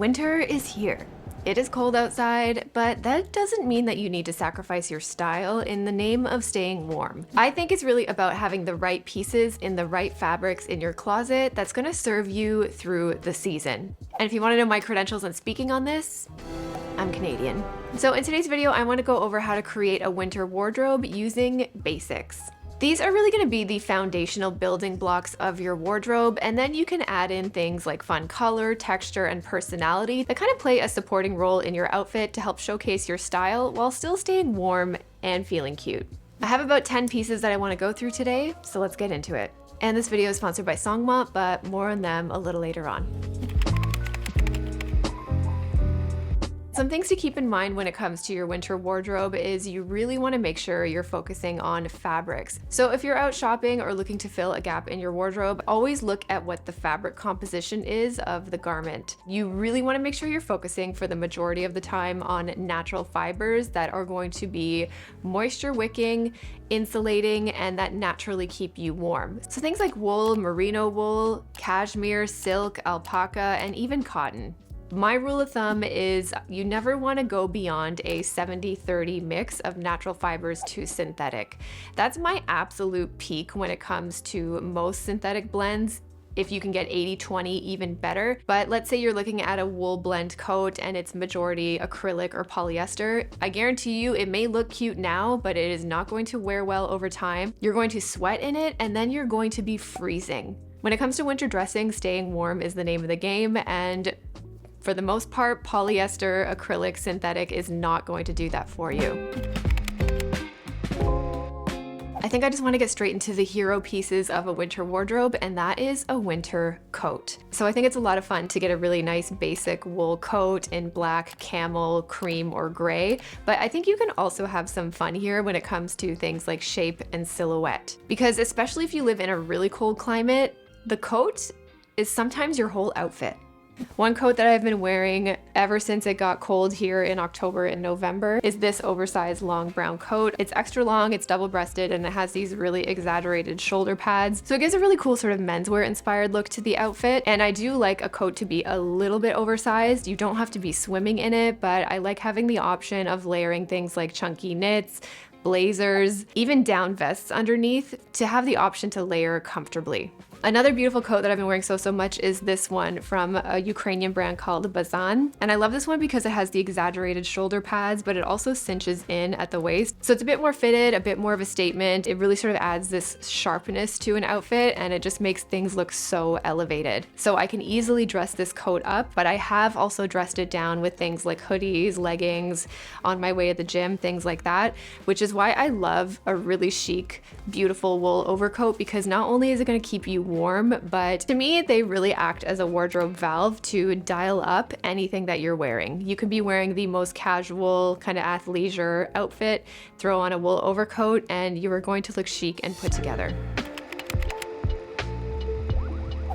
Winter is here. It is cold outside, but that doesn't mean that you need to sacrifice your style in the name of staying warm. I think it's really about having the right pieces in the right fabrics in your closet that's gonna serve you through the season. And if you wanna know my credentials on speaking on this, I'm Canadian. So in today's video, I wanna go over how to create a winter wardrobe using basics. These are really going to be the foundational building blocks of your wardrobe, and then you can add in things like fun color, texture, and personality that kind of play a supporting role in your outfit to help showcase your style while still staying warm and feeling cute. I have about 10 pieces that I want to go through today, so let's get into it. And this video is sponsored by Songma, but more on them a little later on. Some things to keep in mind when it comes to your winter wardrobe is you really want to make sure you're focusing on fabrics. So if you're out shopping or looking to fill a gap in your wardrobe, always look at what the fabric composition is of the garment. You really want to make sure you're focusing for the majority of the time on natural fibers that are going to be moisture wicking, insulating, and that naturally keep you warm. So things like wool, merino wool, cashmere, silk, alpaca, and even cotton. My rule of thumb is you never want to go beyond a 70-30 mix of natural fibers to synthetic. That's my absolute peak when it comes to most synthetic blends. If you can get 80-20, even better. But let's say you're looking at a wool blend coat and it's majority acrylic or polyester. I guarantee you it may look cute now, but it is not going to wear well over time. You're going to sweat in it and then you're going to be freezing. When it comes to winter dressing, staying warm is the name of the game, and for the most part, polyester, acrylic, synthetic is not going to do that for you. I think I just want to get straight into the hero pieces of a winter wardrobe, and that is a winter coat. So I think it's a lot of fun to get a really nice basic wool coat in black, camel, cream, or gray, but I think you can also have some fun here when it comes to things like shape and silhouette. Because especially if you live in a really cold climate, the coat is sometimes your whole outfit. One coat that I've been wearing ever since it got cold here in October and November is this oversized long brown coat. It's extra long, it's double-breasted, and it has these really exaggerated shoulder pads. So it gives a really cool sort of menswear inspired look to the outfit. And I do like a coat to be a little bit oversized. You don't have to be swimming in it, but I like having the option of layering things like chunky knits, blazers, even down vests underneath to have the option to layer comfortably. Another beautiful coat that I've been wearing so much is this one from a Ukrainian brand called Bazan. And I love this one because it has the exaggerated shoulder pads, but it also cinches in at the waist. So it's a bit more fitted, a bit more of a statement. It really sort of adds this sharpness to an outfit, and it just makes things look so elevated. So I can easily dress this coat up, but I have also dressed it down with things like hoodies, leggings, on my way to the gym, things like that, which is why I love a really chic, beautiful wool overcoat, because not only is it going to keep you warm, but to me, they really act as a wardrobe valve to dial up anything that you're wearing. You can be wearing the most casual kind of athleisure outfit, throw on a wool overcoat, and you are going to look chic and put together.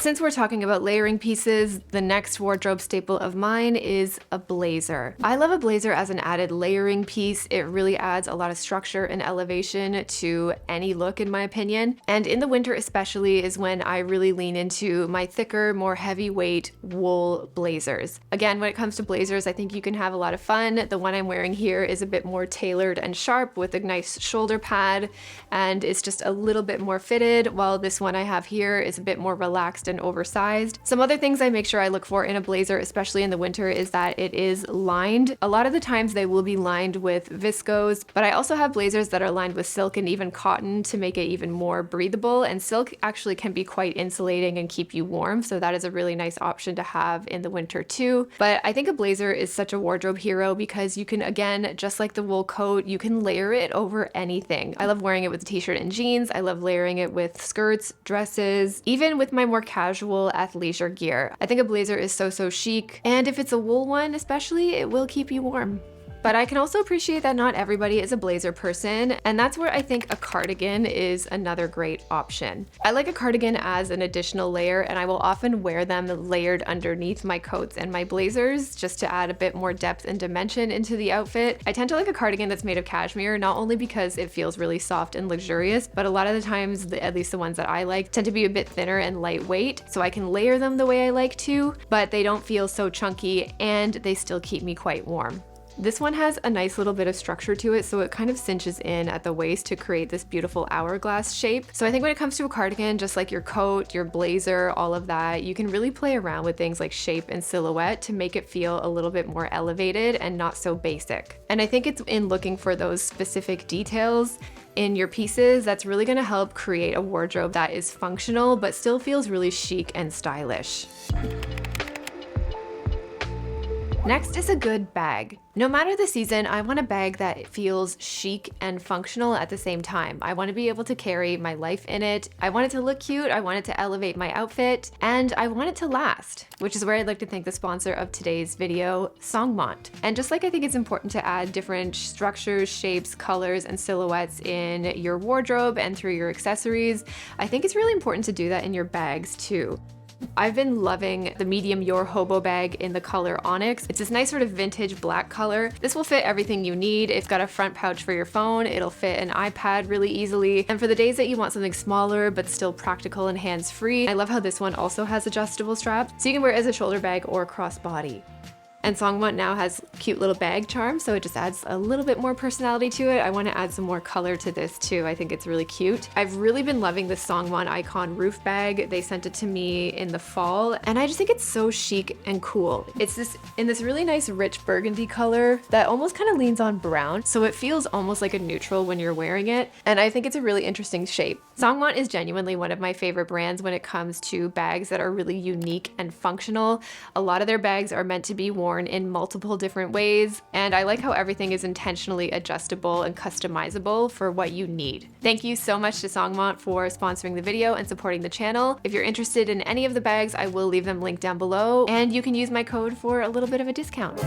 Since we're talking about layering pieces, the next wardrobe staple of mine is a blazer. I love a blazer as an added layering piece. It really adds a lot of structure and elevation to any look, in my opinion. And in the winter especially is when I really lean into my thicker, more heavyweight wool blazers. Again, when it comes to blazers, I think you can have a lot of fun. The one I'm wearing here is a bit more tailored and sharp with a nice shoulder pad, and it's just a little bit more fitted, while this one I have here is a bit more relaxed and oversized. Some other things I make sure I look for in a blazer, especially in the winter, is that it is lined. A lot of the times they will be lined with viscose, but I also have blazers that are lined with silk and even cotton to make it even more breathable. And silk actually can be quite insulating and keep you warm, so that is a really nice option to have in the winter too. But I think a blazer is such a wardrobe hero because you can, again, just like the wool coat, you can layer it over anything. I love wearing it with a t-shirt and jeans. I love layering it with skirts, dresses, even with my more casual athleisure gear. I think a blazer is so chic, and if it's a wool one especially, it will keep you warm. But I can also appreciate that not everybody is a blazer person, and that's where I think a cardigan is another great option. I like a cardigan as an additional layer, and I will often wear them layered underneath my coats and my blazers just to add a bit more depth and dimension into the outfit. I tend to like a cardigan that's made of cashmere, not only because it feels really soft and luxurious, but a lot of the times, at least the ones that I like, tend to be a bit thinner and lightweight, so I can layer them the way I like to, but they don't feel so chunky and they still keep me quite warm. This one has a nice little bit of structure to it, so it kind of cinches in at the waist to create this beautiful hourglass shape. So I think when it comes to a cardigan, just like your coat, your blazer, all of that, you can really play around with things like shape and silhouette to make it feel a little bit more elevated and not so basic. And I think it's in looking for those specific details in your pieces that's really gonna help create a wardrobe that is functional but still feels really chic and stylish. Next is a good bag. No matter the season, I want a bag that feels chic and functional at the same time. I want to be able to carry my life in it. I want it to look cute, I want it to elevate my outfit, and I want it to last, which is where I'd like to thank the sponsor of today's video, Songmont. And just like I think it's important to add different structures, shapes, colors, and silhouettes in your wardrobe and through your accessories, I think it's really important to do that in your bags too. I've been loving the medium Your Hobo bag in the color Onyx. It's this nice sort of vintage black color. This will fit everything you need. It's got a front pouch for your phone. It'll fit an iPad really easily. And for the days that you want something smaller but still practical and hands-free, I love how this one also has adjustable straps, so you can wear it as a shoulder bag or crossbody. And Songmont now has cute little bag charms, so it just adds a little bit more personality to it. I want to add some more color to this too. I think it's really cute. I've really been loving this Songmont Icon roof bag. They sent it to me in the fall, and I just think it's so chic and cool. It's in this really nice rich burgundy color that almost kind of leans on brown, so it feels almost like a neutral when you're wearing it, and I think it's a really interesting shape. Songmont is genuinely one of my favorite brands when it comes to bags that are really unique and functional. A lot of their bags are meant to be worn in multiple different ways, and I like how everything is intentionally adjustable and customizable for what you need. Thank you so much to Songmont for sponsoring the video and supporting the channel. If you're interested in any of the bags, I will leave them linked down below, and you can use my code for a little bit of a discount.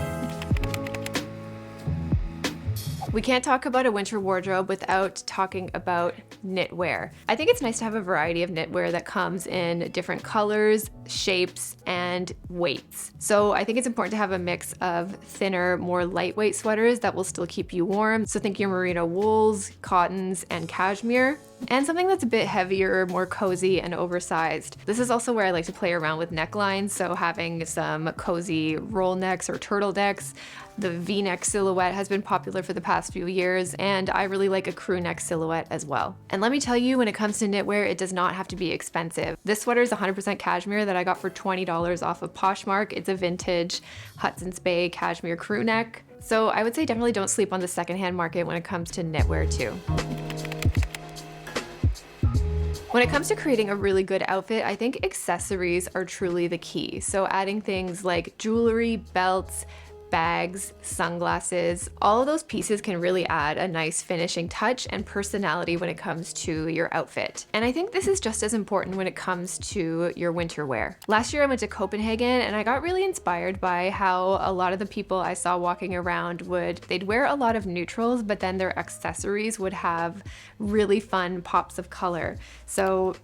We can't talk about a winter wardrobe without talking about knitwear. I think it's nice to have a variety of knitwear that comes in different colors, shapes, and weights. So I think it's important to have a mix of thinner, more lightweight sweaters that will still keep you warm. So think your merino wools, cottons, and cashmere. And something that's a bit heavier, more cozy, and oversized. This is also where I like to play around with necklines, so having some cozy roll necks or turtlenecks. The V-neck silhouette has been popular for the past few years, and I really like a crew neck silhouette as well. And let me tell you, when it comes to knitwear, it does not have to be expensive. This sweater is 100% cashmere that I got for $20 off of Poshmark. It's a vintage Hudson's Bay cashmere crew neck. So I would say definitely don't sleep on the secondhand market when it comes to knitwear too. When it comes to creating a really good outfit, I think accessories are truly the key. So adding things like jewelry, belts, bags, sunglasses, all of those pieces can really add a nice finishing touch and personality when it comes to your outfit. And I think this is just as important when it comes to your winter wear. Last year I went to Copenhagen and I got really inspired by how a lot of the people I saw walking around they'd wear a lot of neutrals, but then their accessories would have really fun pops of color. So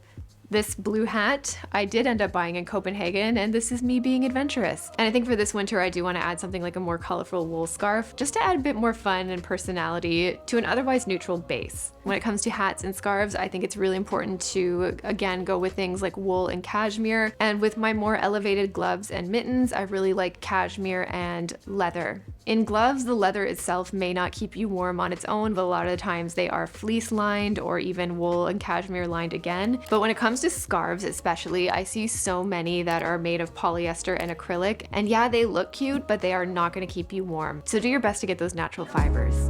this blue hat I did end up buying in Copenhagen, and this is me being adventurous. And I think for this winter I do want to add something like a more colorful wool scarf, just to add a bit more fun and personality to an otherwise neutral base. When it comes to hats and scarves, I think it's really important to, again, go with things like wool and cashmere. And with my more elevated gloves and mittens, I really like cashmere and leather. In gloves, the leather itself may not keep you warm on its own, but a lot of the times they are fleece lined or even wool and cashmere lined again. But when it comes to scarves especially, I see so many that are made of polyester and acrylic. And yeah, they look cute, but they are not going to keep you warm. So do your best to get those natural fibers.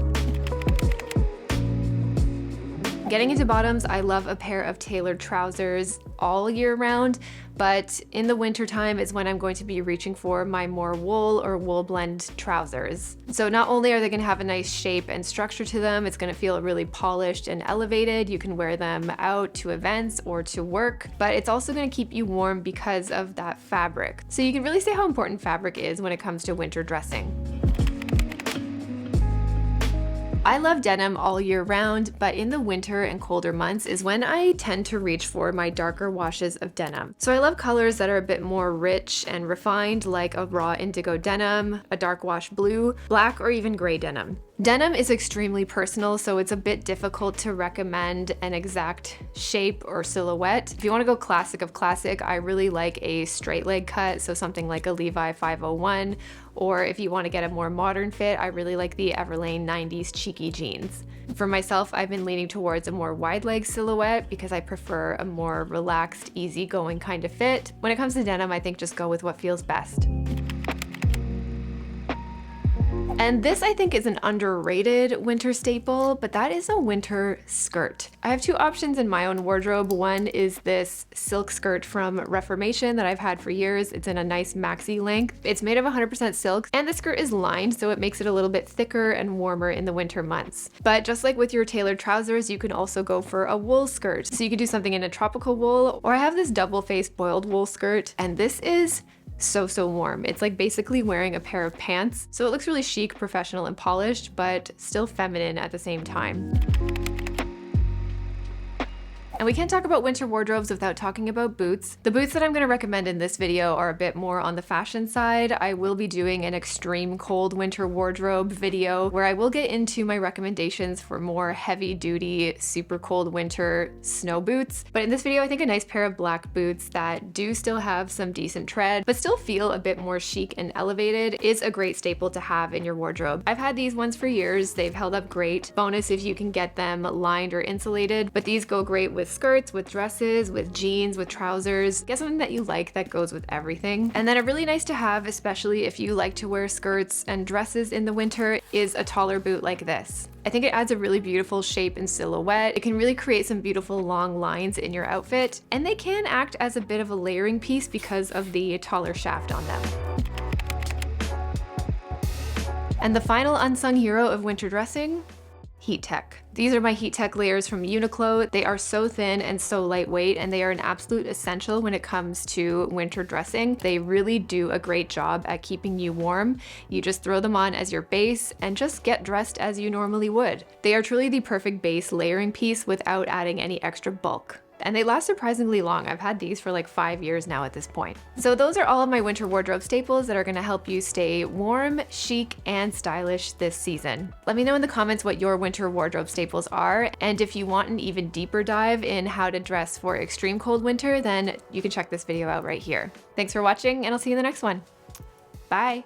Getting into bottoms, I love a pair of tailored trousers all year round, but in the winter time is when I'm going to be reaching for my more wool or wool blend trousers. So not only are they going to have a nice shape and structure to them, it's going to feel really polished and elevated. You can wear them out to events or to work, but it's also going to keep you warm because of that fabric. So you can really see how important fabric is when it comes to winter dressing. I love denim all year round, but in the winter and colder months is when I tend to reach for my darker washes of denim. So I love colors that are a bit more rich and refined, like a raw indigo denim, a dark wash blue, black, or even gray denim. Denim is extremely personal, so it's a bit difficult to recommend an exact shape or silhouette. If you want to go classic of classic, I really like a straight leg cut, so something like a Levi 501, or if you want to get a more modern fit, I really like the Everlane 90s cheeky jeans. For myself, I've been leaning towards a more wide leg silhouette because I prefer a more relaxed, easygoing kind of fit. When it comes to denim, I think just go with what feels best. And this, I think, is an underrated winter staple, but that is a winter skirt. I have two options in my own wardrobe. One is this silk skirt from Reformation that I've had for years. It's in a nice maxi length. It's made of 100% silk, and the skirt is lined, so it makes it a little bit thicker and warmer in the winter months. But just like with your tailored trousers, you can also go for a wool skirt. So you could do something in a tropical wool, or I have this double-faced boiled wool skirt, and this is so warm. It's like basically wearing a pair of pants. So it looks really chic, professional, and polished, but still feminine at the same time. And we can't talk about winter wardrobes without talking about boots. The boots that I'm going to recommend in this video are a bit more on the fashion side. I will be doing an extreme cold winter wardrobe video where I will get into my recommendations for more heavy duty, super cold winter snow boots. But in this video, I think a nice pair of black boots that do still have some decent tread, but still feel a bit more chic and elevated is a great staple to have in your wardrobe. I've had these ones for years. They've held up great. Bonus if you can get them lined or insulated, but these go great with skirts, with dresses, with jeans, with trousers. Get something that you like that goes with everything. And then a really nice to have, especially if you like to wear skirts and dresses in the winter, is a taller boot like this. I think it adds a really beautiful shape and silhouette. It can really create some beautiful long lines in your outfit, and they can act as a bit of a layering piece because of the taller shaft on them. And the final unsung hero of winter dressing, heat tech. These are my heat tech layers from Uniqlo. They are so thin and so lightweight, and they are an absolute essential when it comes to winter dressing. They really do a great job at keeping you warm. You just throw them on as your base and just get dressed as you normally would. They are truly the perfect base layering piece without adding any extra bulk. And they last surprisingly long. I've had these for like 5 years now at this point. So those are all of my winter wardrobe staples that are gonna help you stay warm, chic, and stylish this season. Let me know in the comments what your winter wardrobe staples are, and if you want an even deeper dive in how to dress for extreme cold winter, then you can check this video out right here. Thanks for watching, and I'll see you in the next one. Bye.